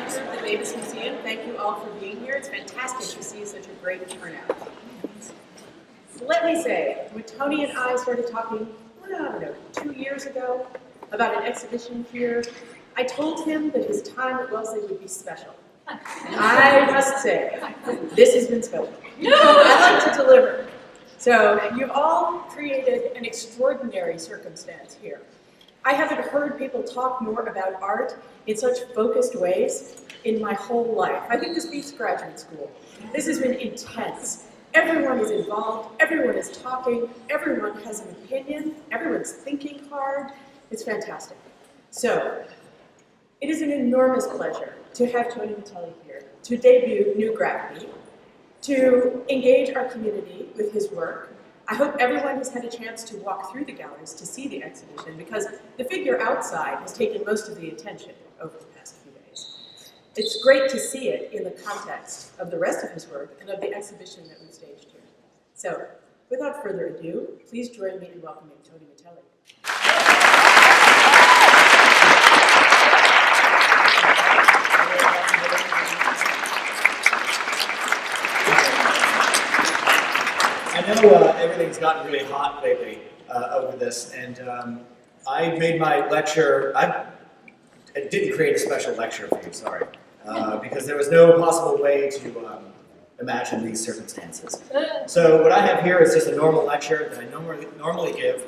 director of the Davis Museum. Thank you all for being here. It's fantastic to see such a great turnout. Let me say, when Tony and I started talking, I don't know, 2 years ago, about an exhibition here, I told him that his time at Wellesley would be special. I must say, this has been special. I like to deliver. So you've all created an extraordinary circumstance here. I haven't heard people talk more about art in such focused ways in my whole life. I think this beats graduate school. This has been intense. Everyone is involved, everyone is talking, everyone has an opinion, everyone's thinking hard. It's fantastic. So, it is an enormous pleasure to have Tony Matelli here, to debut New Gravity, to engage our community with his work. I hope everyone has had a chance to walk through the galleries to see the exhibition, because the figure outside has taken most of the attention over the past few days. It's great to see it in the context of the rest of his work and of the exhibition that we've staged here. So, without further ado, please join me in welcoming Tony Matelli. I know everything's gotten really hot lately over this, and I made my lecture, I didn't create a special lecture for you, sorry, because there was no possible way to imagine these circumstances. So what I have here is just a normal lecture that I normally give.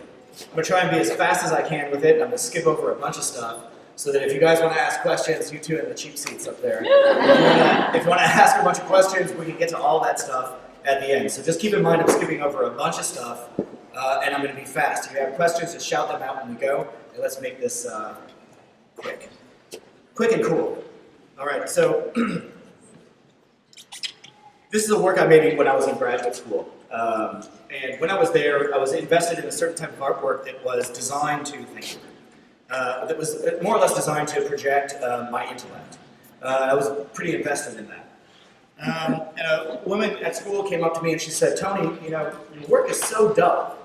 I'm going to try and be as fast as I can with it, and I'm going to skip over a bunch of stuff, so that if you guys want to ask questions, you two in the cheap seats up there, if you want to ask a bunch of questions, we can get to all that stuff at the end. So just keep in mind I'm skipping over a bunch of stuff, and I'm going to be fast. If you have questions, just shout them out when we go, and let's make this quick. Quick and cool. All right, so this is a work I made when I was in graduate school. And when I was there, I was invested in a certain type of artwork that was designed to think. That was more or less designed to project my intellect. I was pretty invested in that. And a woman at school came up to me and she said, "Tony, you know, your work is so dull.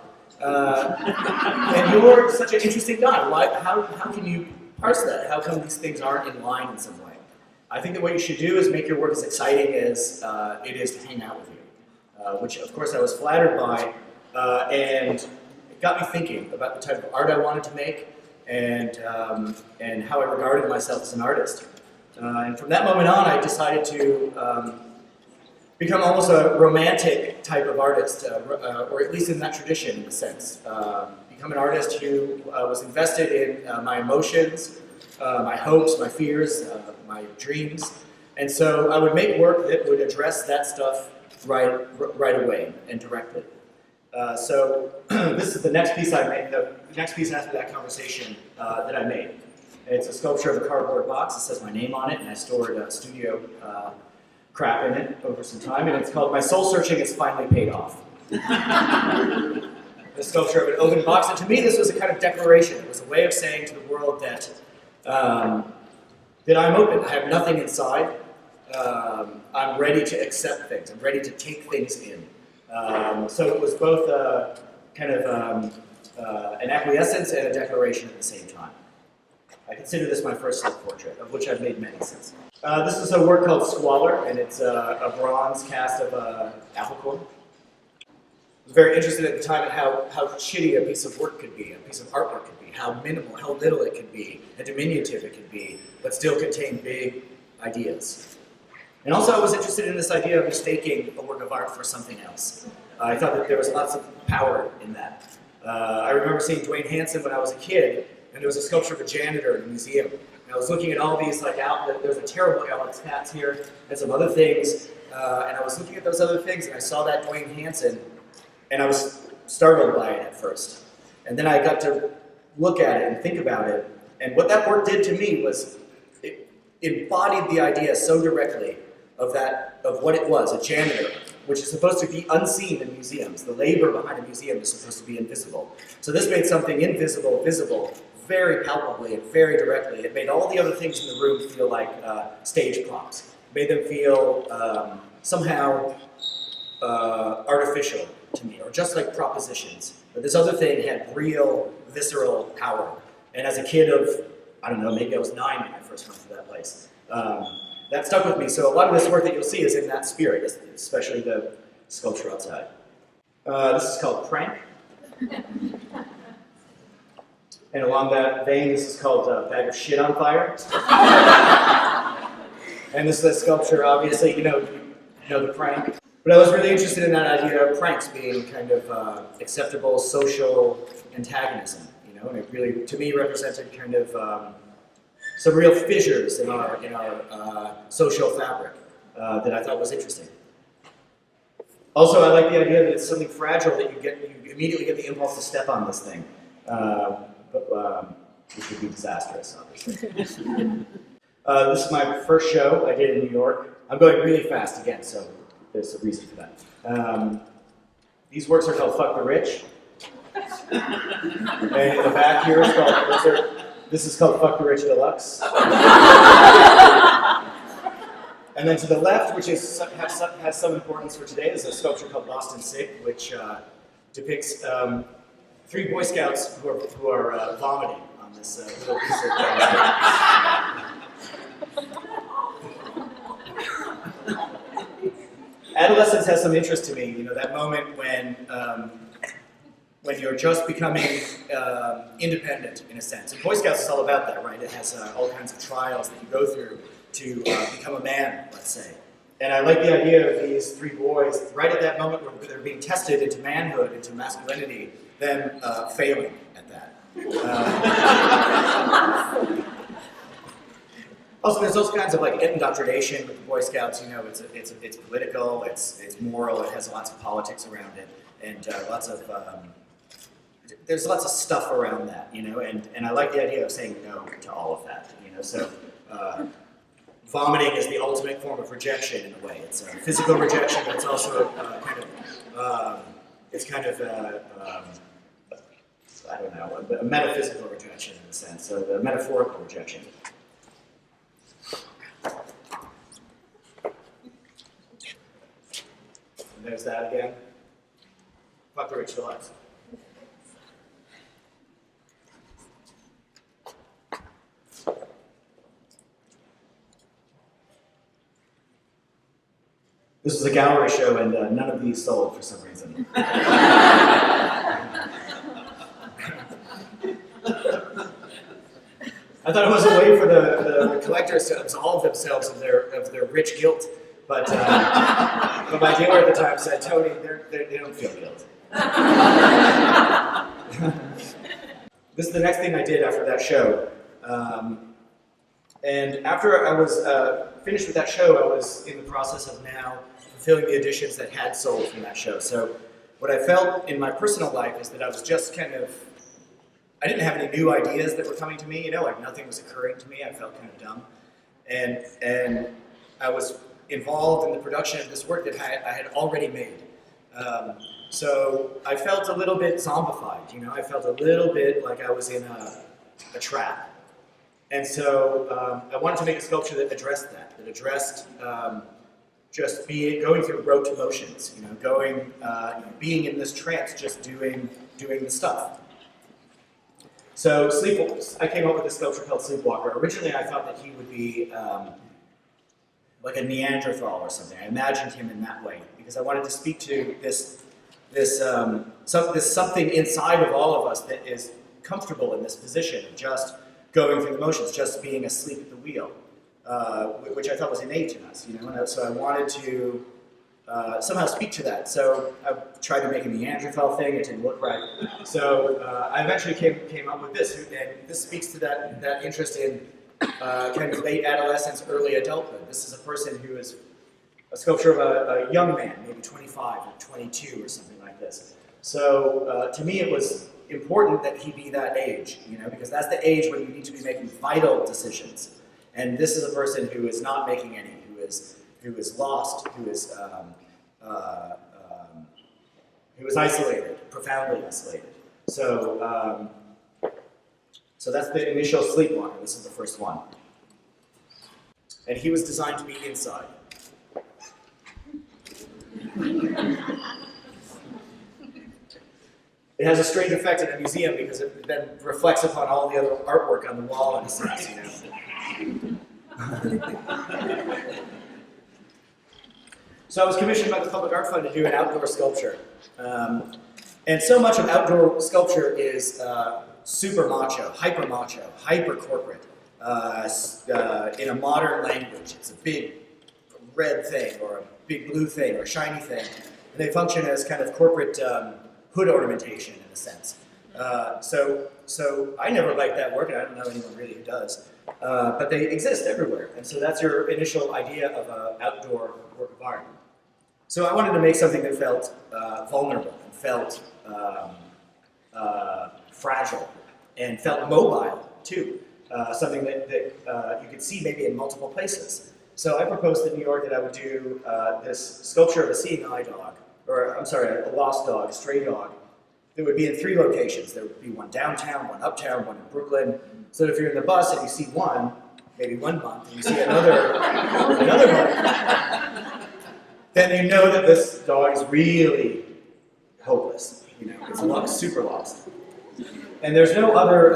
And you're such an interesting guy. How can you parse that? How come these things aren't in line in some way? I think that what you should do is make your work as exciting as it is to hang out with you." Which, of course, I was flattered by, and it got me thinking about the type of art I wanted to make and how I regarded myself as an artist. And from that moment on, I decided to become almost a romantic type of artist, or at least in that tradition, in a sense. Become an artist who was invested in my emotions, my hopes, my fears, my dreams. And so I would make work that would address that stuff right away and directly. So this is the next piece I made, the next piece after that conversation that I made. It's a sculpture of a cardboard box. It says my name on it, and I stored studio crap in it over some time, and it's called "My Soul Searching Has Finally Paid Off." The sculpture of an open box, and to me this was a kind of declaration. It was a way of saying to the world that that I'm open. I have nothing inside. I'm ready to accept things. I'm ready to take things in. So it was both kind of an acquiescence and a declaration at the same time. I consider this my first self-portrait, of which I've made many since. This is a work called Squalor, and it's a bronze cast of apple core. I was very interested at the time in how shitty a piece of work could be, a piece of artwork could be, how minimal, how little it could be, how diminutive it could be, but still contain big ideas. And also I was interested in this idea of mistaking a work of art for something else. I thought that there was lots of power in that. I remember seeing Dwayne Hansen when I was a kid, and there was a sculpture of a janitor in a museum. And I was looking at all these, like, there's a terrible Alex Katz here, and some other things, and I was looking at those other things, and I saw that Dwayne Hansen, and I was startled by it at first. And then I got to look at it and think about it, and what that work did to me was, it embodied the idea so directly of what it was, a janitor, which is supposed to be unseen in museums. The labor behind a museum is supposed to be invisible. So this made something invisible visible, very palpably and very directly. It made all the other things in the room feel like stage props. It made them feel somehow artificial to me, or just like propositions. But this other thing had real, visceral power. And as a kid of, I don't know, maybe I was 9 when I first went to that place. That stuck with me. So a lot of this work that you'll see is in that spirit, especially the sculpture outside. This is called Prank. And along that vein, this is called Bag of Shit on Fire. And this is a sculpture, obviously, you know the prank. But I was really interested in that idea of pranks being kind of acceptable social antagonism, you know, and it really, to me, represented kind of some real fissures in our social fabric that I thought was interesting. Also, I like the idea that it's something fragile that you immediately get the impulse to step on this thing, which would be disastrous, obviously. This is my first show I did in New York. I'm going really fast again, so there's a reason for that. These works are called Fuck the Rich. And in the back here is called, this is called Fuck the Rich Deluxe. And then to the left, which has some importance for today, is a sculpture called Lost and Sick, which depicts 3 Boy Scouts who are vomiting on this little piece of Adolescence has some interest to me, you know, that moment when you're just becoming independent, in a sense. And Boy Scouts is all about that, right? It has all kinds of trials that you go through to become a man, let's say. And I like the idea of these 3 boys, right at that moment where they're being tested into manhood, into masculinity, them failing at that. Also, there's those kinds of like indoctrination with the Boy Scouts. You know, it's political, it's moral, it has lots of politics around it, and there's lots of stuff around that. You know, and I like the idea of saying no to all of that. You know, so vomiting is the ultimate form of rejection in a way. It's a physical rejection, but it's also I don't know, a metaphysical rejection in a sense, so the metaphorical rejection. And there's that again. Fuck the Rich Deluxe. This was a gallery show, and none of these sold for some reason. I thought it was a way for the collectors to absolve themselves of their rich guilt, but my dealer at the time said, "Tony, they don't feel guilt." This is the next thing I did after that show, and after I was finished with that show, I was in the process of now fulfilling the editions that had sold from that show. So what I felt in my personal life is that I was just kind of, I didn't have any new ideas that were coming to me, you know, like nothing was occurring to me. I felt kind of dumb. And I was involved in the production of this work that I had already made. So I felt a little bit zombified, you know, I felt a little bit like I was in a trap. And so I wanted to make a sculpture that addressed that addressed just going through rote motions, you know, being in this trance, just doing the stuff. So I came up with a sculpture called Sleepwalker. Originally, I thought that he would be like a Neanderthal or something. I imagined him in that way because I wanted to speak to this something inside of all of us that is comfortable in this position of just going through the motions, just being asleep at the wheel, which I thought was innate in us, you know. And so I wanted to somehow speak to that. So I tried to make a Neanderthal thing. It didn't look right. So I eventually came up with this, and this speaks to that interest in kind of late adolescence, early adulthood. This is a person who is a sculpture of a young man, maybe 25 or 22 or something like this. So to me, it was important that he be that age, you know, because that's the age when you need to be making vital decisions. And this is a person who is not making any, who is lost, who is isolated, profoundly isolated. So that's the initial Sleepwalker. This is the first one. And he was designed to be inside. It has a strange effect in a museum because it then reflects upon all the other artwork on the wall in a sense, you know. So I was commissioned by the Public Art Fund to do an outdoor sculpture. And so much of outdoor sculpture is super macho, hyper corporate. In a modern language, it's a big red thing or a big blue thing or a shiny thing. And they function as kind of corporate hood ornamentation in a sense. So I never liked that work, and I don't know anyone really who does. But they exist everywhere. And so that's your initial idea of an outdoor work of art. So I wanted to make something that felt vulnerable and felt fragile and felt mobile too. Something that you could see maybe in multiple places. So I proposed to New York that I would do this sculpture of a seeing eye dog, or I'm sorry, a lost dog, a stray dog. It would be in 3 locations. There would be one downtown, one uptown, one in Brooklyn. So if you're in the bus and you see one, maybe 1 month, and you see another month, then you know that this dog is really hopeless. You know, it's super lost. And there's no other,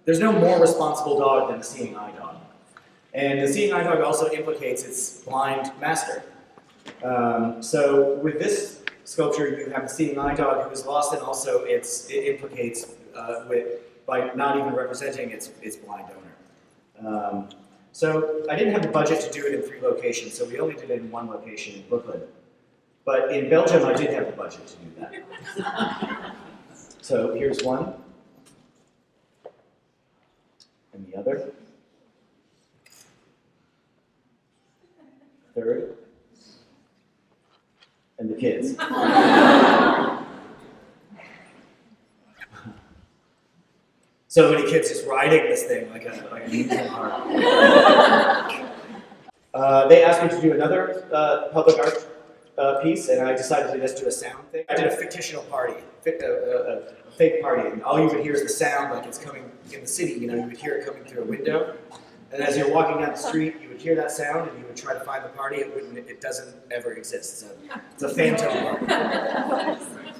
there's no more responsible dog than the seeing eye dog. And the seeing eye dog also implicates its blind master. So with this sculpture, you have the seeing eye dog who is lost, and also it implicates by not even representing its blind owner. So I didn't have the budget to do it in 3 locations, so we only did it in 1 location in Brooklyn. But in Belgium, I did have the budget to do that. So here's one, and the other, third, and the kids. So many kids just riding this thing like an amusement park. They asked me to do another public art piece, and I decided to just do a sound thing. I did a fictional party, a fake party, and all you would hear is the sound like it's coming in the city. You know, you would hear it coming through a window, and as you're walking down the street, you would hear that sound, and you would try to find the party. It doesn't ever exist. It's a phantom party.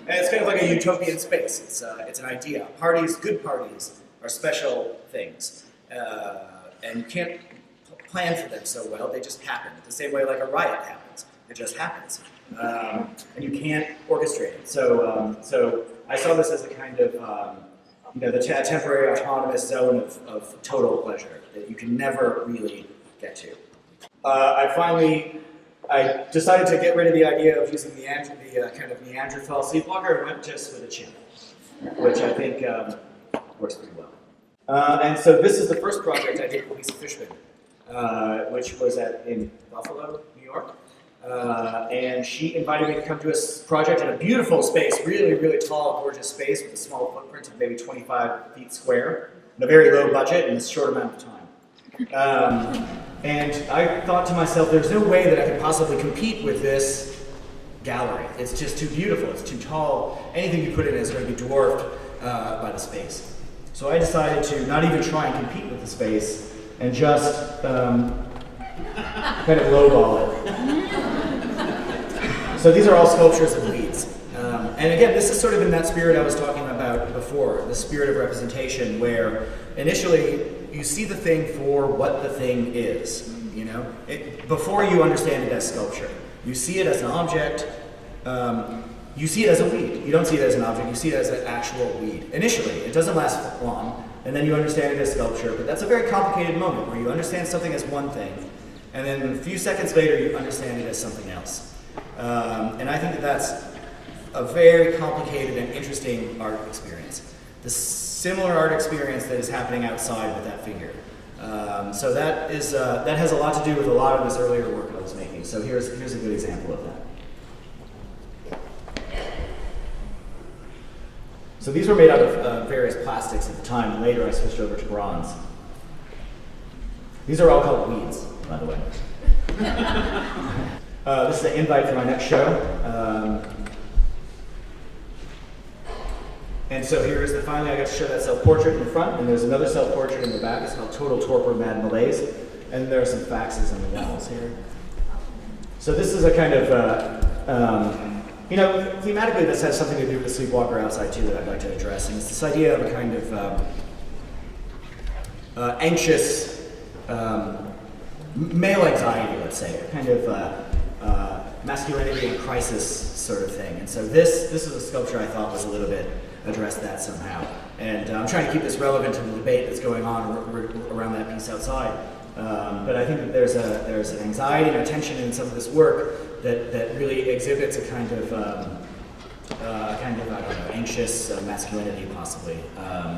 And it's kind of like a utopian space. It's an idea. Parties, good parties, are special things, and you can't plan for them so well. They just happen. The same way like a riot happens. It just happens, and you can't orchestrate it. So I saw this as a kind of the temporary autonomous zone of total pleasure that you can never really get to. I decided to get rid of the idea of using the kind of Neanderthal sleepwalker and went just with a chin, which I think works pretty well. And so this is the first project I did with Lisa Fishman, which was in Buffalo, New York. And she invited me to come to a project in a beautiful space, really, really tall, gorgeous space with a small footprint of maybe 25 feet square, and a very low budget in a short amount of time. And I thought to myself, there's no way that I could possibly compete with this gallery. It's just too beautiful, it's too tall. Anything you put in is going to be dwarfed by the space. So I decided to not even try and compete with the space and just kind of lowball it. So these are all sculptures of weeds. And again, this is sort of in that spirit I was talking about before, the spirit of representation, where initially you see the thing for what the thing is. You know, before you understand it as sculpture, you see it as an object. You see it as a weed. You don't see it as an object. You see it as an actual weed. Initially, it doesn't last long, and then you understand it as sculpture. But that's a very complicated moment where you understand something as one thing, and then a few seconds later, you understand it as something else. And I think that that's a very complicated and interesting art experience. The similar art experience that is happening outside with that figure. So that has a lot to do with a lot of this earlier work I was making. So here's a good example of that. So these were made out of various plastics at the time, and later I switched over to bronze. These are all called weeds, by the way. This is an invite for my next show. And so finally I got to show that self-portrait in the front, and there's another self-portrait in the back. It's called Total Torpor Mad Malaise, and there are some faxes on the walls here. So this is a kind of, thematically this has something to do with the sleepwalker outside too that I'd like to address, and it's this idea of a kind of anxious male anxiety, let's say, a kind of masculinity in crisis sort of thing. And so this is a sculpture I thought was a little bit addressed that somehow. And I'm trying to keep this relevant to the debate that's going on around that piece outside. But I think that there's an anxiety and a tension in some of this work that really exhibits a kind of I don't know, anxious masculinity possibly,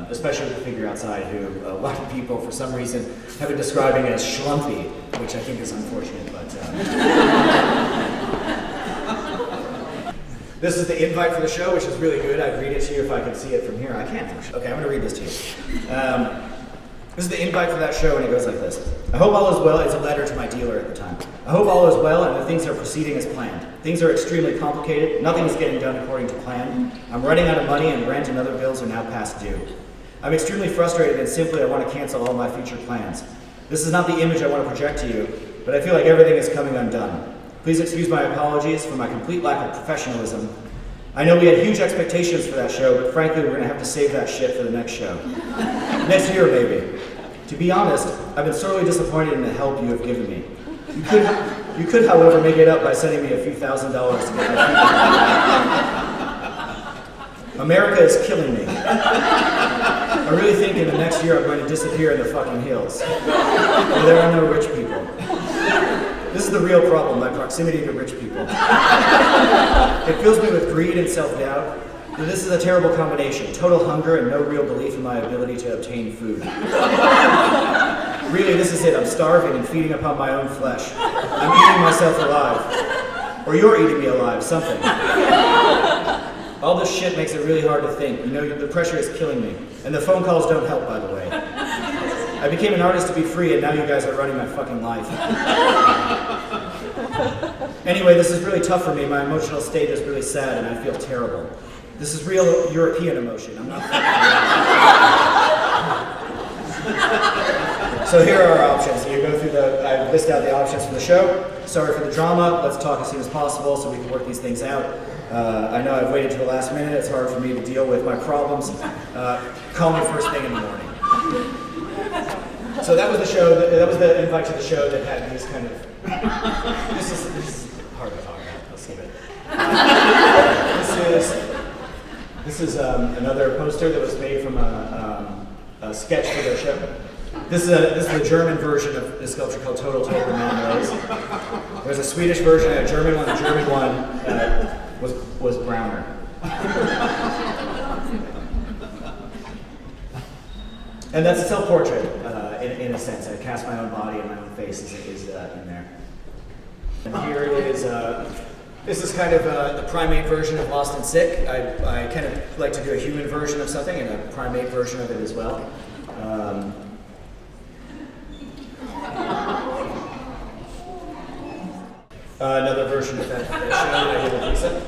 especially with the figure outside who a lot of people for some reason have been describing as schlumpy, which I think is unfortunate, but this is the invite for the show, which is really good. I'd read it to you if I could see it from here. I can't actually. Okay, I'm going to read this to you. This is the invite for that show, and it goes like this. I hope all is well. It's a letter to my dealer at the time. I hope all is well and that things are proceeding as planned. Things are extremely complicated. Nothing is getting done according to plan. I'm running out of money and rent and other bills are now past due. I'm extremely frustrated and simply I want to cancel all my future plans. This is not the image I want to project to you, but I feel like everything is coming undone. Please excuse my apologies for my complete lack of professionalism. I know we had huge expectations for that show, but frankly we're going to have to save that shit for the next show. Next year maybe. To be honest, I've been sorely disappointed in the help you have given me. You could, however, make it up by sending me a few $1,000s to get my feet. America is killing me. I really think in the next year I'm going to disappear in the fucking hills. Where there are no rich people. This is the real problem, my proximity to rich people. It fills me with greed and self-doubt. This is a terrible combination, total hunger and no real belief in my ability to obtain food. Really, this is it. I'm starving and feeding upon my own flesh. I'm eating myself alive. Or you're eating me alive, something. All this shit makes it really hard to think. You know, the pressure is killing me. And the phone calls don't help, by the way. I became an artist to be free, and now you guys are running my fucking life. Anyway, this is really tough for me. My emotional state is really sad, and I feel terrible. This is real European emotion. I'm not. So here are our options. You go through I list out the options for the show. Sorry for the drama. Let's talk as soon as possible so we can work these things out. I know I've waited to the last minute. It's hard for me to deal with my problems. Call me first thing in the morning. So that was the show. That was the invite to the show that had these kind of. This is hard to talk about. Let's skip it. This is another poster that was made from a sketch for the show. This is the German version of this sculpture called Tony Matelli. There's a Swedish version and a German one. The German one was browner. And that's a self-portrait in a sense. I cast my own body and my own face is in there. And here is. This is kind of the primate version of Lost and Sick. I kind of like to do a human version of something and a primate version of it as well. Another version of that show that I did with Lisa.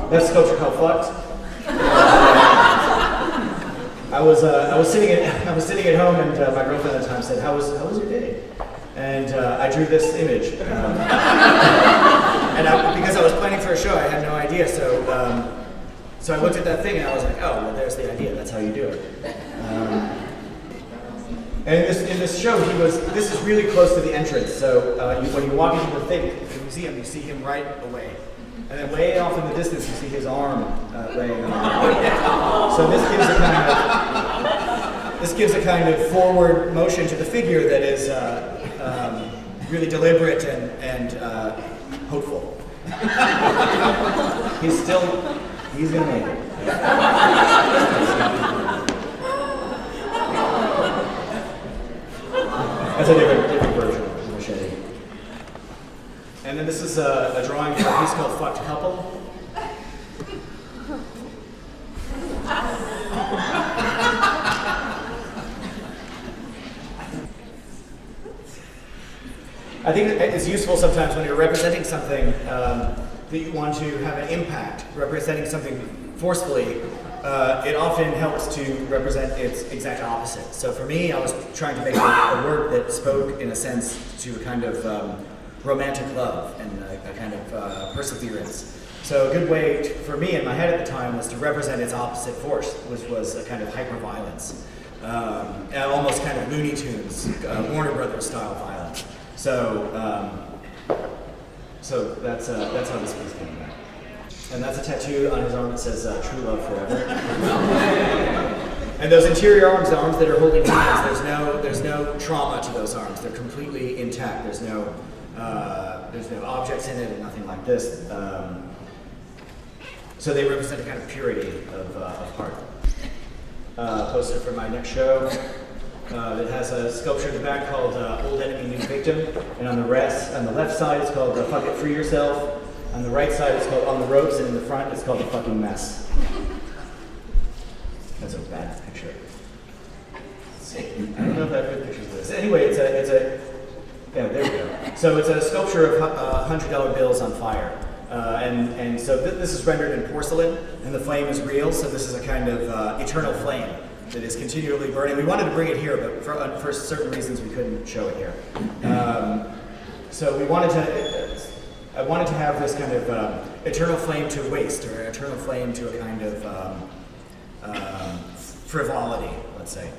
That's a sculpture called Flux. I was sitting at home, and my girlfriend at the time said, "How was your day?" And I drew this image. Because I was planning for a show, I had no idea. So I looked at that thing, and I was like, "Oh, well, there's the idea. That's how you do it." And in this show, this is really close to the entrance. So when you walk into the museum, you see him right away. And then way off in the distance, you see his arm laying on. So this gives a kind of forward motion to the figure that is really deliberate and hopeful. He's gonna make it. That's a different version of the machete. And then this is a drawing for a piece called Fucked Couple. I think it's useful sometimes when you're representing something that you want to have an impact, representing something forcefully. It often helps to represent its exact opposite. So for me, I was trying to make a work that spoke, in a sense, to a kind of romantic love and a kind of perseverance. So a good way for me in my head at the time was to represent its opposite force, which was a kind of hyper-violence. And almost kind of Looney Tunes, Warner Brothers style violence. So that's how this piece came about. And that's a tattoo on his arm that says "True Love Forever." And those interior arms, the arms that are holding hands, there's no trauma to those arms. They're completely intact. There's no objects in it and nothing like this. So they represent a kind of purity of heart. Poster for my next show that has a sculpture in the back called "Old Enemy, New Victim," and on the left side it's called "Fuck It, Free Yourself." On the right side it's called "On the Ropes," and in the front it's called "The Fucking Mess." That's a bad picture. Let's see. I don't know if I have good pictures of this. Anyway, it's a yeah, there we go. So it's a sculpture of $100 bills on fire. And so this is rendered in porcelain, and the flame is real, so this is a kind of eternal flame that is continually burning. We wanted to bring it here, but for certain reasons we couldn't show it here. So I wanted to have this kind of eternal flame to waste, or eternal flame to a kind of frivolity, let's say.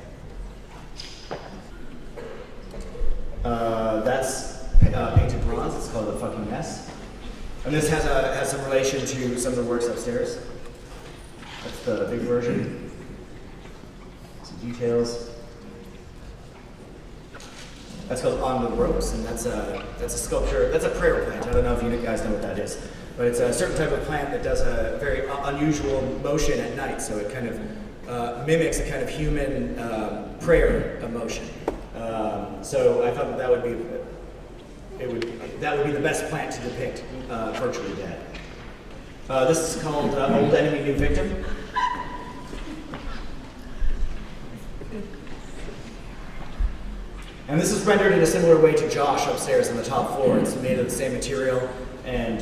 That's painted bronze. It's called "The Fucking Mess," and this has some relation to some of the works upstairs. That's the big version. Some details. That's called "On the Ropes," and that's a sculpture. That's a prayer plant. I don't know if you guys know what that is, but it's a certain type of plant that does a very unusual motion at night. So it kind of mimics a kind of human prayer emotion. So I thought that would be the best plant to depict virtually dead. This is called "Old Enemy, New Victim." And this is rendered in a similar way to Josh upstairs on the top floor. It's made of the same material and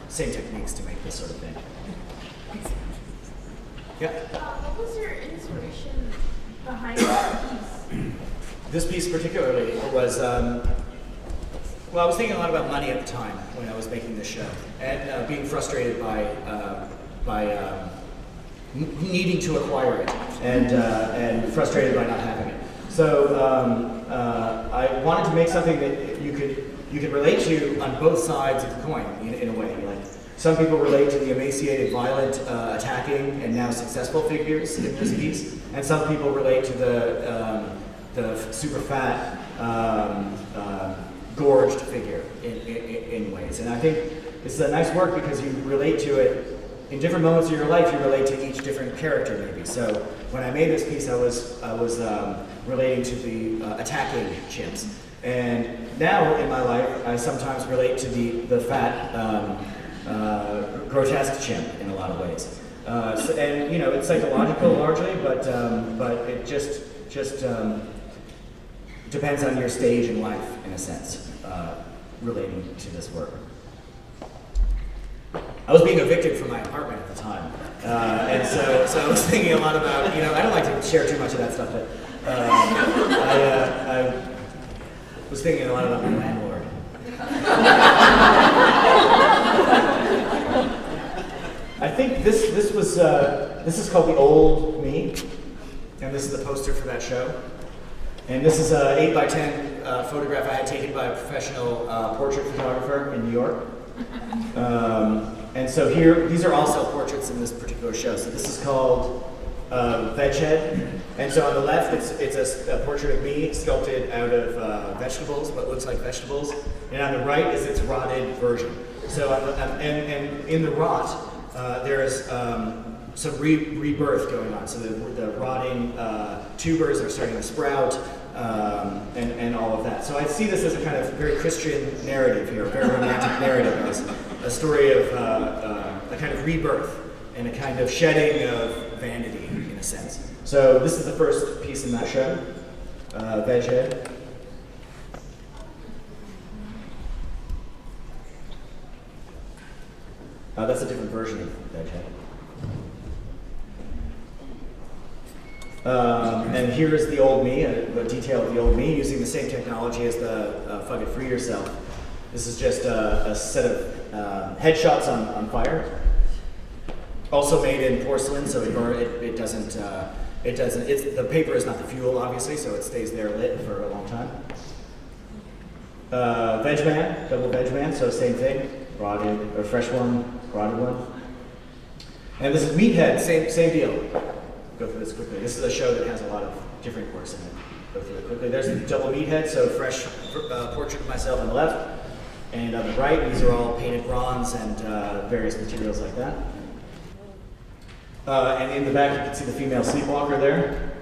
same techniques to make this sort of thing. Yeah? What was your inspiration behind this piece? This piece particularly was, I was thinking a lot about money at the time when I was making this show, and being frustrated by needing to acquire it, and frustrated by not having it. So I wanted to make something that you could relate to on both sides of the coin in a way. Like some people relate to the emaciated, violent, attacking, and now successful figures in this piece, and some people relate to the super fat, gorged figure in ways. And I think it's a nice work because you relate to it in different moments of your life. You relate to each different character, maybe. So when I made this piece, I was relating to the attacking chimps, and now in my life, I sometimes relate to the fat, grotesque chimp in a lot of ways. And you know, it's psychological largely, but it just depends on your stage in life, in a sense, relating to this work. I was being evicted from my apartment at the time, and so I was thinking a lot about, I don't like to share too much of that stuff, but I was thinking a lot about my landlord. I think this is called "The Old Me," and this is the poster for that show. And this is an 8x10 photograph I had taken by a professional portrait photographer in New York. And so here, these are also portraits in this particular show. So this is called Veg Head. And so on the left, it's a portrait of me sculpted out of vegetables, what looks like vegetables. And on the right is its rotted version. So and in the rot, there is some rebirth going on. So the rotting tubers are starting to sprout, and all of that. So I see this as a kind of very Christian narrative here, a very romantic narrative, as a story of a kind of rebirth and a kind of shedding of vanity, in a sense. So this is the first piece in that show, Veg Head. That's a different version of Veg Head. And here is the old me, a detail of the old me, using the same technology as the Fuck It, Free Yourself. This is just a set of headshots on fire. Also made in porcelain, so it doesn't, the paper is not the fuel, obviously, so it stays there lit for a long time. Veg man, double veg man, so same thing, rotted, or fresh one, rotted one. And this is Meathead, same deal. Go through this quickly. This is a show that has a lot of different works in it. Go through it quickly. There's the double Meathead, so fresh portrait of myself on the left. And on the right, these are all painted bronze and various materials like that. And in the back, you can see the female sleepwalker there.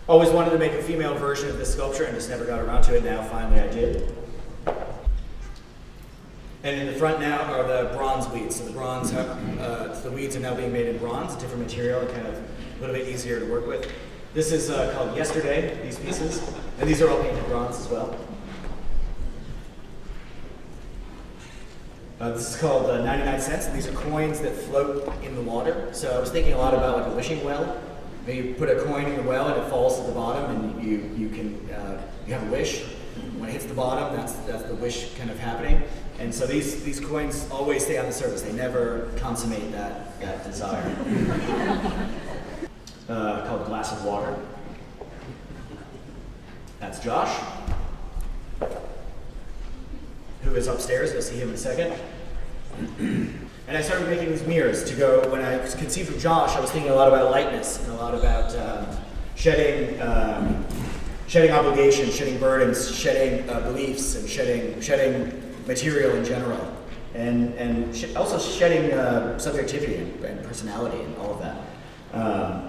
Always wanted to make a female version of this sculpture and just never got around to it. Now, finally, I did. And in the front now are the bronze weeds. So the bronze, the weeds are now being made in bronze, a different material, and kind of a little bit easier to work with. This is called Yesterday, these pieces. And these are all painted bronze as well. This is called 99 cents. These are coins that float in the water. So I was thinking a lot about like a wishing well. Maybe you put a coin in the well and it falls to the bottom, and you have a wish. When it hits the bottom, that's the wish kind of happening. And so these coins always stay on the surface. They never consummate that desire. Called Glass of Water. That's Josh, who is upstairs. You'll see him in a second. And I started making these mirrors to go, when I conceived of Josh, I was thinking a lot about lightness and a lot about shedding obligations, shedding burdens, shedding beliefs, and shedding material in general. And also shedding subjectivity and personality and all of that.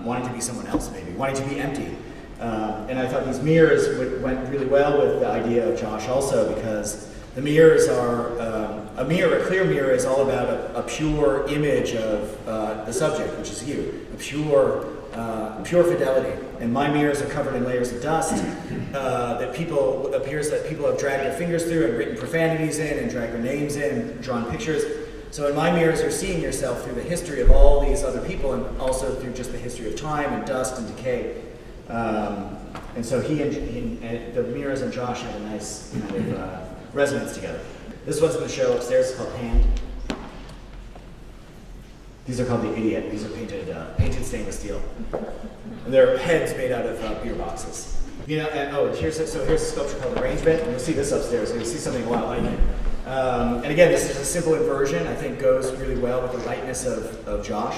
Wanting to be someone else maybe, wanting to be empty. And I thought these mirrors went really well with the idea of Josh also, because the mirrors are, a clear mirror is all about a pure image of the subject, which is you, a pure fidelity. And my mirrors are covered in layers of dust that appears that people have dragged their fingers through and written profanities in and dragged their names in and drawn pictures. So in my mirrors, you're seeing yourself through the history of all these other people, and also through just the history of time and dust and decay. And so he and the mirrors and Josh had a nice kind of resonance together. This one's in the show upstairs. It's called Hand. These are called The Idiot. These are painted stainless steel. And they're heads made out of beer boxes. You know, and here's a sculpture called Arrangement, and you'll see this upstairs. You'll see something a lot like it. And again, this is a simple inversion. I think goes really well with the lightness of Josh.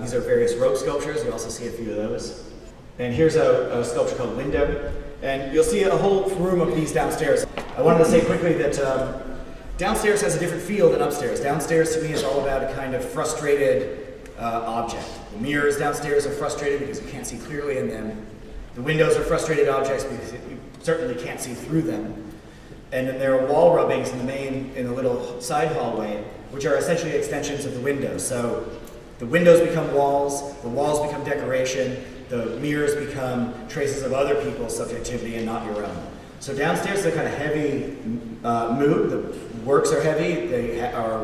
These are various rope sculptures. You also see a few of those. And here's a sculpture called Window. And you'll see a whole room of these downstairs. I wanted to say quickly that downstairs has a different feel than upstairs. Downstairs to me is all about a kind of frustrated object. The mirrors downstairs are frustrated because you can't see clearly in them. The windows are frustrated objects because you certainly can't see through them. And then there are wall rubbings in the little side hallway, which are essentially extensions of the windows. So the windows become walls, the walls become decoration, the mirrors become traces of other people's subjectivity and not your own. So downstairs is a kind of heavy mood. The works are heavy. They are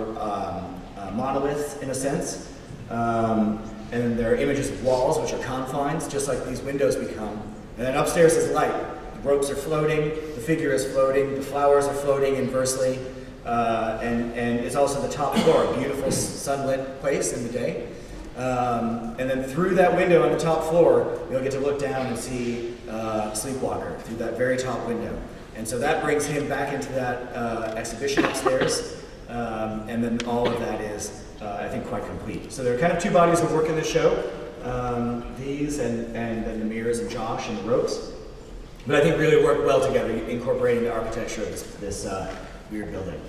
monoliths in a sense. And then there are images of walls, which are confines, just like these windows become. And then upstairs is light. The ropes are floating, the figure is floating, the flowers are floating inversely, and it's also the top floor, a beautiful sunlit place in the day. And then through that window on the top floor, you'll get to look down and see Sleepwalker through that very top window. And so that brings him back into that exhibition upstairs, and then all of that is, I think, quite complete. So there are kind of two bodies of work in this show, these and then the mirrors and Josh and the ropes. But I think really work well together, incorporating the architecture of this weird building.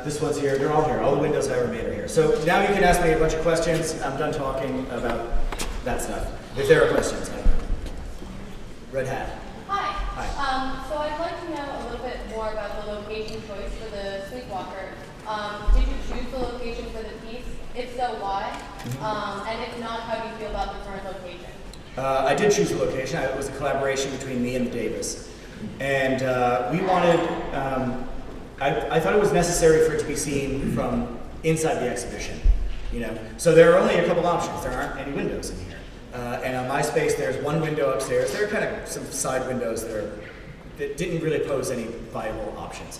This one's here, they're all here, all the windows I ever made are here. So now you can ask me a bunch of questions. I'm done talking about that stuff. If there are questions, Red Hat. Hi. Hi. So I'd like to know a little bit more about the location choice for the Sleepwalker. Did you choose the location for the piece? If so, why? And if not, how do you feel about the current location? I did choose a location. It was a collaboration between me and Davis. And we wanted, I thought it was necessary for it to be seen from inside the exhibition. You know, so there are only a couple options. There aren't any windows in here. And on my space, there's one window upstairs. There are kind of some side windows that didn't really pose any viable options.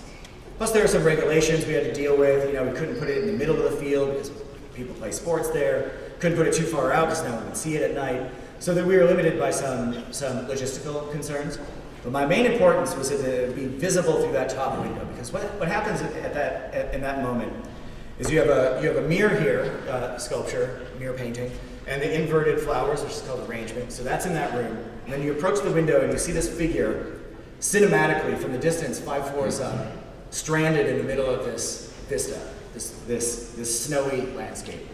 Plus there are some regulations we had to deal with. You know, we couldn't put it in the middle of the field because people play sports there. Couldn't put it too far out because no one would see it at night. So that we were limited by some logistical concerns. But my main importance was to be visible through that top window, because what happens in that moment is you have a mirror here, sculpture, mirror painting, and the inverted flowers, which is called arrangement. So that's in that room. And then you approach the window and you see this figure cinematically from the distance, 5 floors up, stranded in the middle of this vista, this snowy landscape.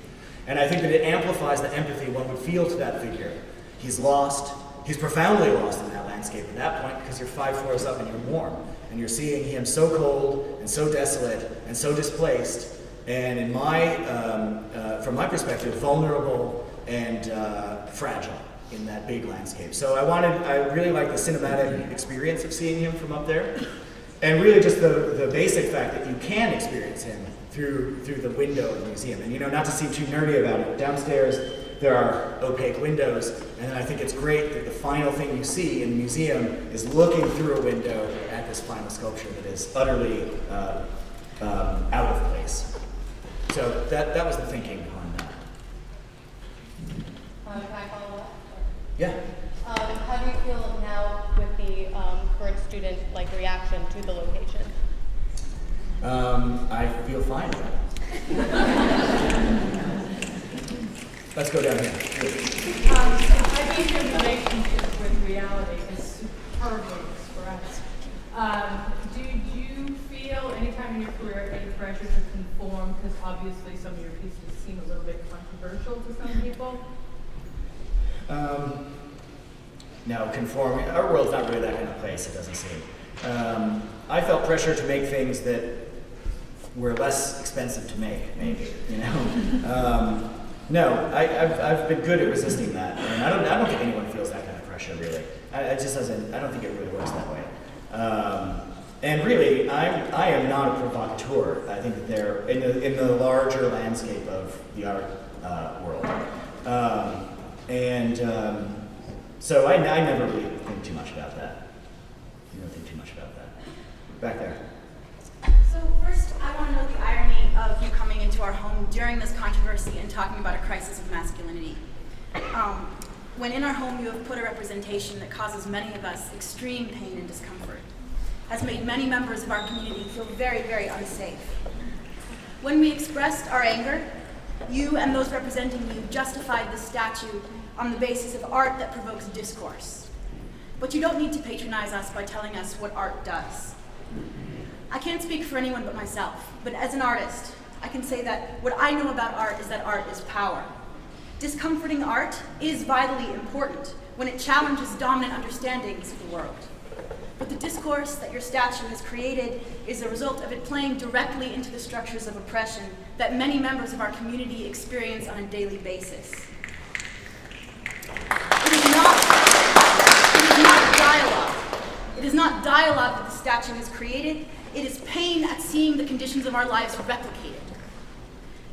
And I think that it amplifies the empathy one would feel to that figure. He's lost. He's profoundly lost in that landscape at that point, because you're 5 floors up and you're warm. And you're seeing him so cold and so desolate and so displaced, and in from my perspective, vulnerable and fragile in that big landscape. So I really like the cinematic experience of seeing him from up there. And really just the basic fact that you can experience him through the window of the museum. And not to seem too nerdy about it, downstairs there are opaque windows, and then I think it's great that the final thing you see in the museum is looking through a window at this final sculpture that is utterly out of place. So that was the thinking on that. Can I follow up? Yeah. How do you feel now with the current student reaction to the location? I feel fine about it. Let's go down here. I think your relationship with reality is superbly expressed. Do you feel anytime in your career any pressure to conform? Because obviously some of your pieces seem a little bit controversial to some people. No, conforming. Our world's not really that kind of place, it doesn't seem. I felt pressure to make things that were less expensive to make, maybe, No, I've been good at resisting that, and I don't think anyone feels that kind of pressure, really. It just doesn't. I don't think it really works that way. And really, I am not a provocateur. I think that they're in the larger landscape of the art world, so I never really think too much about that. I don't think too much about that. Back there. So first, I want to note the irony of you coming into our home during this controversy and talking about a crisis of masculinity. When in our home you have put a representation that causes many of us extreme pain and discomfort, has made many members of our community feel very, very unsafe. When we expressed our anger, you and those representing you justified the statue on the basis of art that provokes discourse. But you don't need to patronize us by telling us what art does. I can't speak for anyone but myself, but as an artist, I can say that what I know about art is that art is power. Discomforting art is vitally important when it challenges dominant understandings of the world. But the discourse that your statue has created is a result of it playing directly into the structures of oppression that many members of our community experience on a daily basis. It is not dialogue. It is not dialogue that the statue has created. It is pain at seeing the conditions of our lives replicated.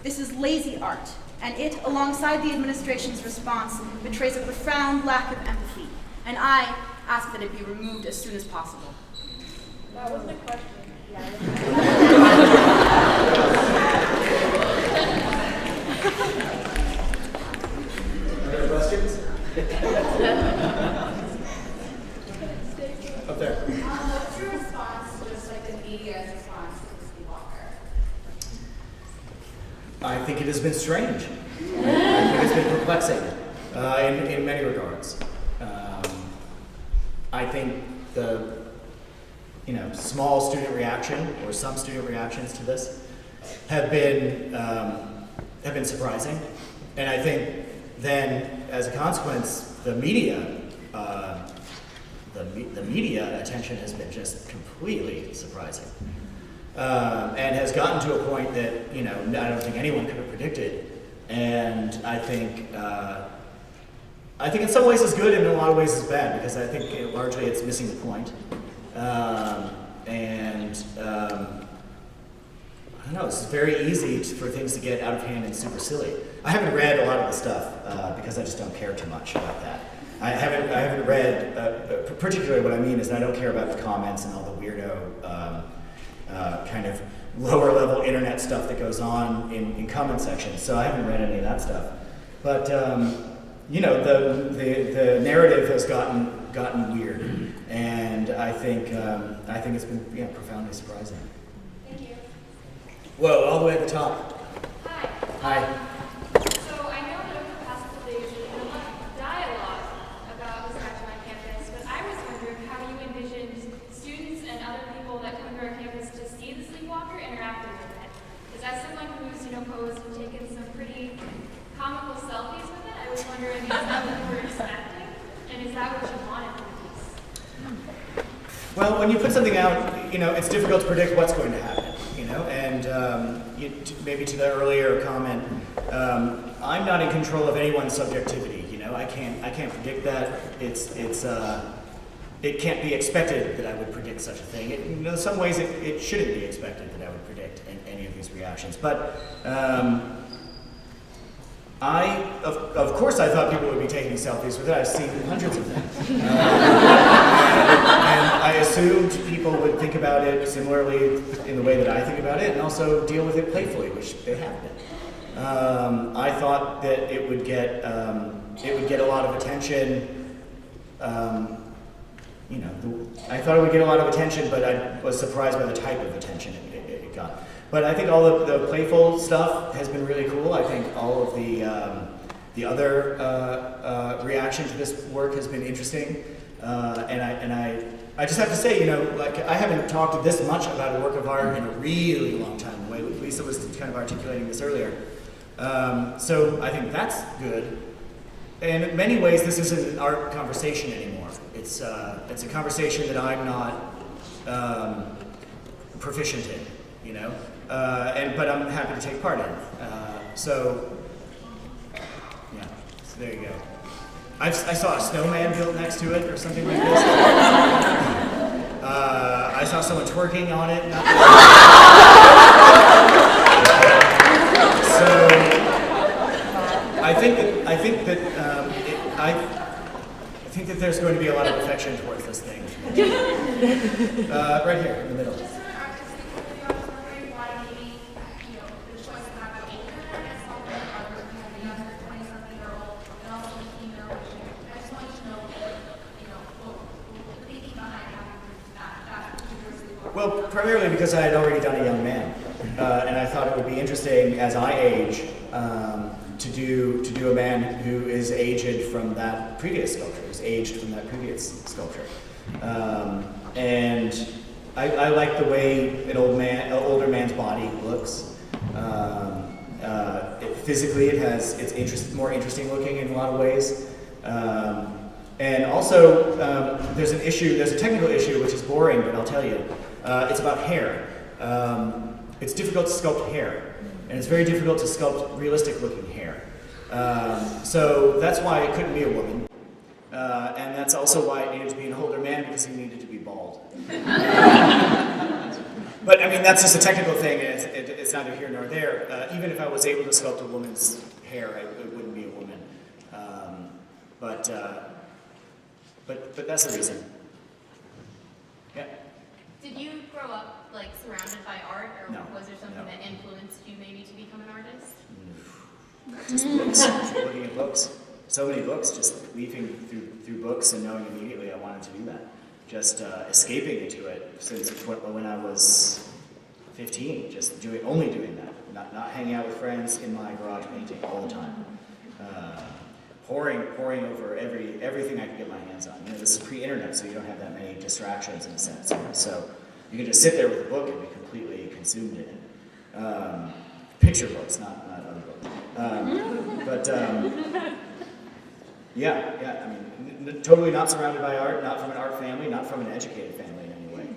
This is lazy art, and it, alongside the administration's response, betrays a profound lack of empathy, and I ask that it be removed as soon as possible. That wasn't a question. Other questions? Up there. What's your response to just the media's response to the Sleepwalker? I think it has been strange. I think it's been perplexing in many regards. I think the small student reaction, or some student reactions to this, have been surprising, and I think then, as a consequence, the media attention has been just completely surprising, and has gotten to a point that I don't think anyone could have predicted, and I think in some ways it's good and in a lot of ways it's bad, because I think largely it's missing the point. I don't know, it's very easy for things to get out of hand and super silly. I haven't read a lot of the stuff because I just don't care too much about that. I haven't read, particularly what I mean is I don't care about the comments and all the weirdo kind of lower level internet stuff that goes on in comment sections. So I haven't read any of that stuff. But you know, the narrative has gotten weird, and I think it's been profoundly surprising. Thank you. Whoa, all the way at the top. Hi. Hi. So I know that over the past couple days there's been a lot of dialogue about the Scratch on campus, but I was wondering how you envisioned students and other people that come to our campus to see the Sleepwalker interacting with it. Because as someone who's, posed and taken some pretty comical selfies with it, I was wondering, is that what you were expecting? And is that what you wanted from the piece? Well, when you put something out, it's difficult to predict what's going to happen, and maybe to the earlier comment, I'm not in control of anyone's subjectivity, I can't predict that. It can't be expected that I would predict such a thing. In some ways, it shouldn't be expected that I would predict any of these reactions. But of course, I thought people would be taking selfies with it. I've seen hundreds of them. And I assumed people would think about it similarly in the way that I think about it, and also deal with it playfully, which they have been. I thought that it would get a lot of attention. I thought it would get a lot of attention, but I was surprised by the type of attention it got. But I think all of the playful stuff has been really cool. I think all of the other reaction to this work has been interesting. And I just have to say, I haven't talked this much about a work of art in a really long time. The way Lisa was kind of articulating this earlier. So I think that's good. And in many ways, this isn't an art conversation anymore. It's a conversation that I'm not proficient in, but I'm happy to take part in. So there you go. I saw a snowman built next to it or something like this. I saw someone twerking on it. So I think that there's going to be a lot of affection towards this thing. Right here in the middle. Just from an artistic point of view, I was wondering why maybe, the choice of not having internet as something, or the younger 20-something-year-old, and also the female issue. I just wanted to know, what the thinking behind having that particular. Well, primarily because I had already done a young man, and I thought it would be interesting as I age to do a man who is aged from that previous sculpture, who's aged from that previous sculpture, and I like the way an older man's body looks. Physically, it's more interesting looking in a lot of ways. And also, there's a technical issue which is boring, but I'll tell you. It's about hair. It's difficult to sculpt hair, and it's very difficult to sculpt realistic looking hair. So that's why it couldn't be a woman. And that's also why it needed to be an older man, because he needed to be bald. But I mean, that's just a technical thing, and it's neither here nor there. Even if I was able to sculpt a woman's hair, it wouldn't be a woman. But that's the reason. Yeah. Did you grow up surrounded by art, or No, was there something no. that influenced you maybe to become an artist? Just books, looking at books. So many books, just leafing through books and knowing immediately I wanted to do that. Just escaping into it since when I was 15, just only doing that. Not hanging out with friends, in my garage painting all the time. Poring over everything I could get my hands on. This is pre-internet, so you don't have that many distractions in a sense. So you can just sit there with a book and be completely consumed in it. Picture books, not other books. Yeah. I mean, totally not surrounded by art, not from an art family, not from an educated family in any way.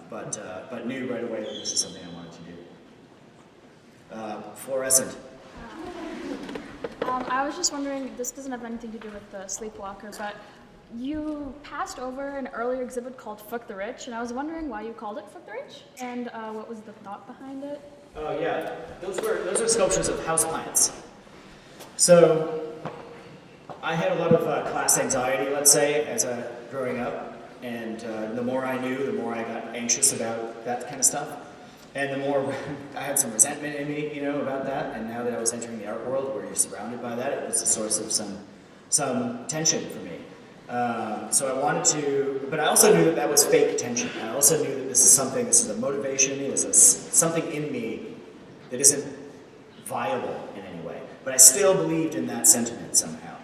But knew right away that this is something I wanted to do. Fluorescent. I was just wondering, this doesn't have anything to do with the Sleepwalker, but you passed over an earlier exhibit called Fuck the Rich, and I was wondering why you called it Fuck the Rich, and what was the thought behind it? Oh yeah, those are sculptures of houseplants. So I had a lot of class anxiety, let's say, as growing up, And the more I knew, the more I got anxious about that kind of stuff. And the more I had some resentment in me, about that. And now that I was entering the art world, where you're surrounded by that, it was a source of some tension for me. So I wanted to, but I also knew that was fake tension. I also knew that this is a motivation in me, this is something in me that isn't viable in any way. But I still believed in that sentiment somehow,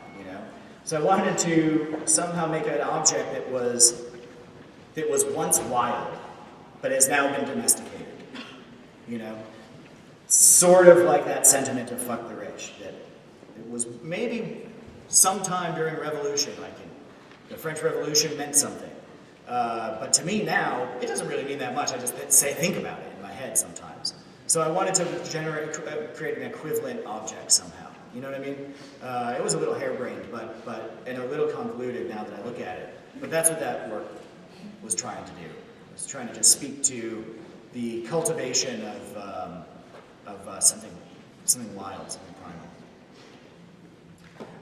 So I wanted to somehow make an object that was once wild, but has now been domesticated. Sort of like that sentiment of fuck the rich, that it was maybe sometime during Revolution, the French Revolution meant something. But to me now, it doesn't really mean that much. I just think about it in my head sometimes. So I wanted to create an equivalent object somehow. You know what I mean? It was a little harebrained, and a little convoluted now that I look at it. But that's what that work was trying to do. It was trying to just speak to the cultivation of something wild, something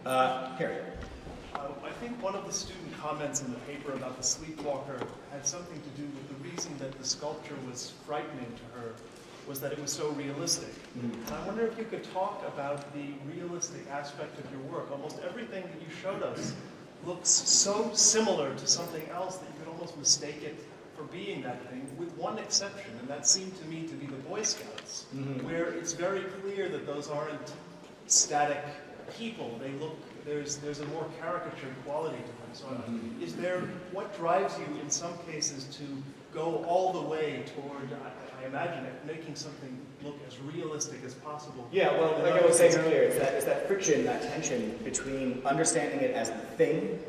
primal. Here. I think one of the student comments in the paper about the sleepwalker had something to do with the reason that the sculpture was frightening to her was that it was so realistic. Mm-hmm. And I wonder if you could talk about the realistic aspect of your work. Almost everything that you showed us looks so similar to something else that you could almost mistake it for being that thing, with one exception, and that seemed to me to be the Boy Scouts, Mm-hmm. where it's very clear that those aren't static people. They look, there's a more caricatured quality to them. So what drives you in some cases to go all the way toward, I imagine, making something look as realistic as possible? Yeah, well, like I was saying earlier, it's that friction, that tension between understanding it as the thing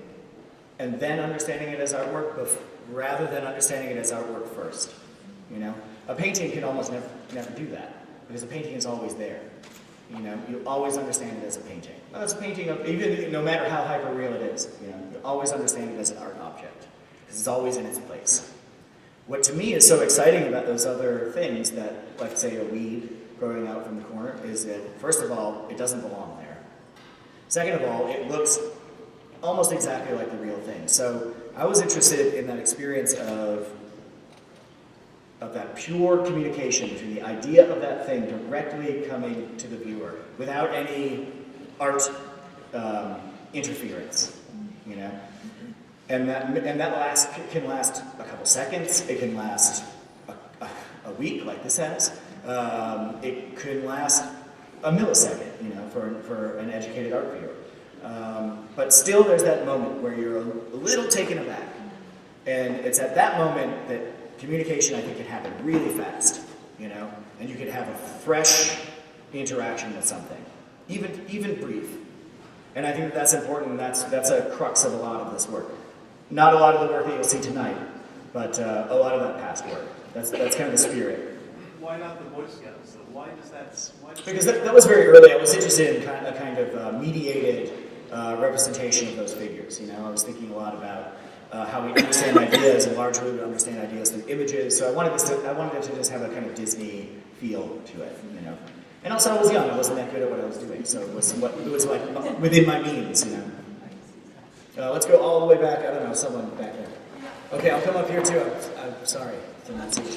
and then understanding it as artwork, rather than understanding it as artwork first. A painting can almost never do that, because a painting is always there. You always understand it as a painting. Well, it's a painting of, even no matter how hyper-real it is, you always understand it as an art object, because it's always in its place. What to me is so exciting about those other things that, like say a weed growing out from the corner, is that, first of all, it doesn't belong there. Second of all, it looks almost exactly like the real thing. So I was interested in that experience of that pure communication between the idea of that thing directly coming to the viewer without any art interference, And that can last a couple seconds. It can last a week, like this has. It can last a millisecond, for an educated art viewer. But still, there's that moment where you're a little taken aback, and it's at that moment that communication, I think, can happen really fast, and you can have a fresh interaction with something, even brief. And I think that's important, and that's a crux of a lot of this work. Not a lot of the work that you'll see tonight, but a lot of that past work. That's kind of the spirit. Why not the Boy Scouts? Why does that? Because that was very early. I was interested in a kind of mediated representation of those figures. I was thinking a lot about how we understand ideas, and largely we understand ideas through images. So I wanted it to just have a kind of Disney feel to it, And also, I was young; I wasn't that good at what I was doing, so it was like within my means, Let's go all the way back. I don't know, someone back there. Okay, I'll come up here too. I'm sorry for not seeing you.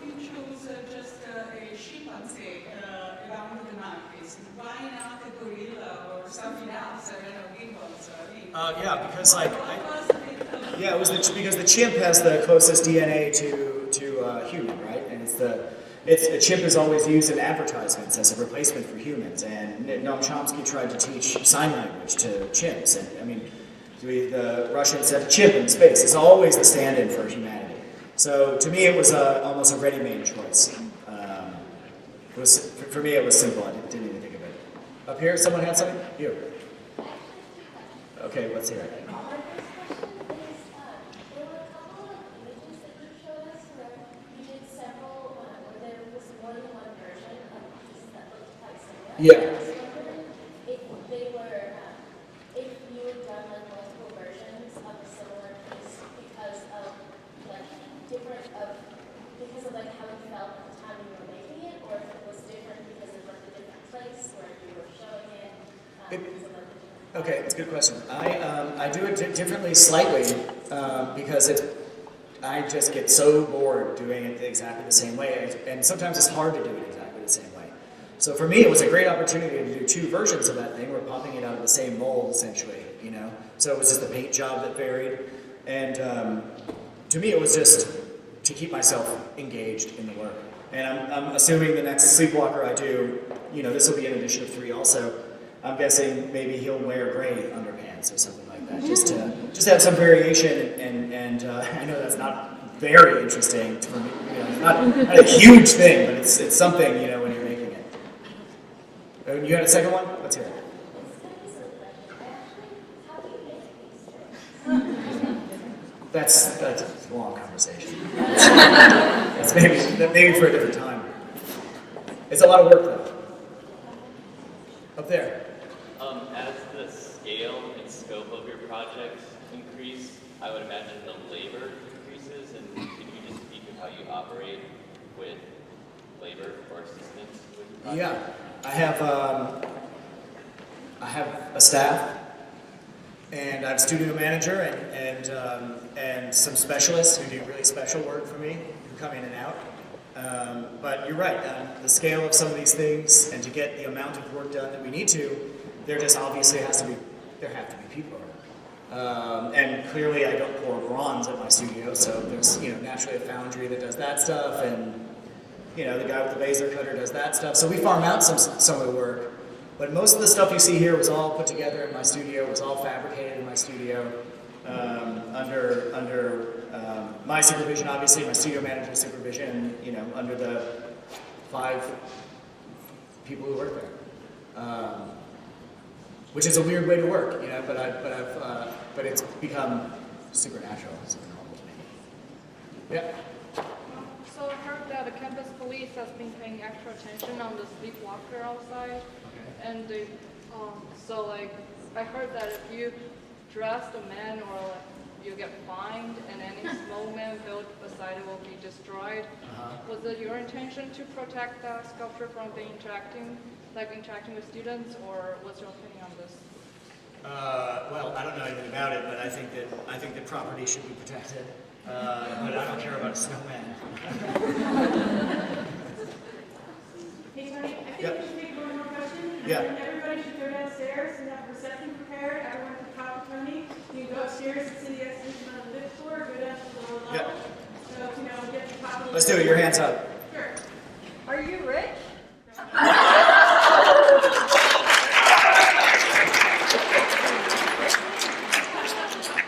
You chose just a chimpanzee around the monkeys. Why not a gorilla or something else? I don't know, gibbons. Yeah, because it was because the chimp has the closest DNA to human, right? And a chimp is always used in advertisements as a replacement for humans. And Noam Chomsky tried to teach sign language to chimps, and the Russians said chimp in space is always the stand-in for humanity. So to me, it was almost a ready-made choice. For me, it was simple. I didn't even think of it. Up here, someone had something? You. Okay, let's hear it. Yeah. If you had done multiple versions of a similar piece because of how you felt at the time you were making it, or if it was different because of a different place where you were showing it. Okay, it's a good question. I do it differently slightly because I just get so bored doing it exactly the same way, and sometimes it's hard to do it exactly the same way. So for me, it was a great opportunity to do two versions of that thing. We're popping it out of the same mold, essentially, you know? So it was just the paint job that varied, and to me, it was just to keep myself engaged in the work. And I'm assuming the next Sleepwalker I do, you know, this will be an edition of 3 also. I'm guessing maybe he'll wear gray underpants or something like that, just to have some variation. And I know that's not very interesting for me. You know, not a huge thing, but it's something, you know, when you're making it. You had a second one? Let's hear it. That's a long conversation. That's maybe for a different time. It's a lot of work though. Up there. As the scale and scope of your projects increase, I would imagine the labor increases. And can you just speak of how you operate with labor or assistance with your projects? Yeah, I have a staff, and I have a studio manager and some specialists who do really special work for me, who come in and out. But you're right, the scale of some of these things, and to get the amount of work done that we need to, there just obviously have to be people around. And clearly I don't pour bronze at my studio, so there's, you know, naturally a foundry that does that stuff, and, you know, the guy with the laser cutter does that stuff. So we farm out some of the work, but most of the stuff you see here was all put together in my studio, was all fabricated in my studio, under my supervision, obviously, my studio manager's supervision, you know, under the 5 people who work there. Which is a weird way to work, you know, but it's become supernatural, super normal to me. Yeah. So I heard that the campus police has been paying extra attention on the sleepwalker outside, and they, so like I heard that if you dress the man or like, you get fined, and any small man built beside it will be destroyed. Was it your intention to protect that sculpture from the interacting with students, or what's your opinion on this? Well, I don't know anything about it, but I think that property should be protected. But I don't care about a snowman. Hey, honey, I think Yep. we should take one more question. Yeah. And everybody should go downstairs and have reception prepared. Everyone can talk to Tony. You can go upstairs and see the exhibition on the 5th floor, go down to the lower level. Yep. So, you know, get the top of the Let's do it. Your hands up. Sure. Are you rich?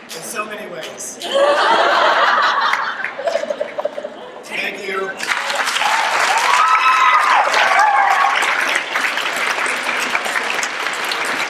In so many ways. Thank you.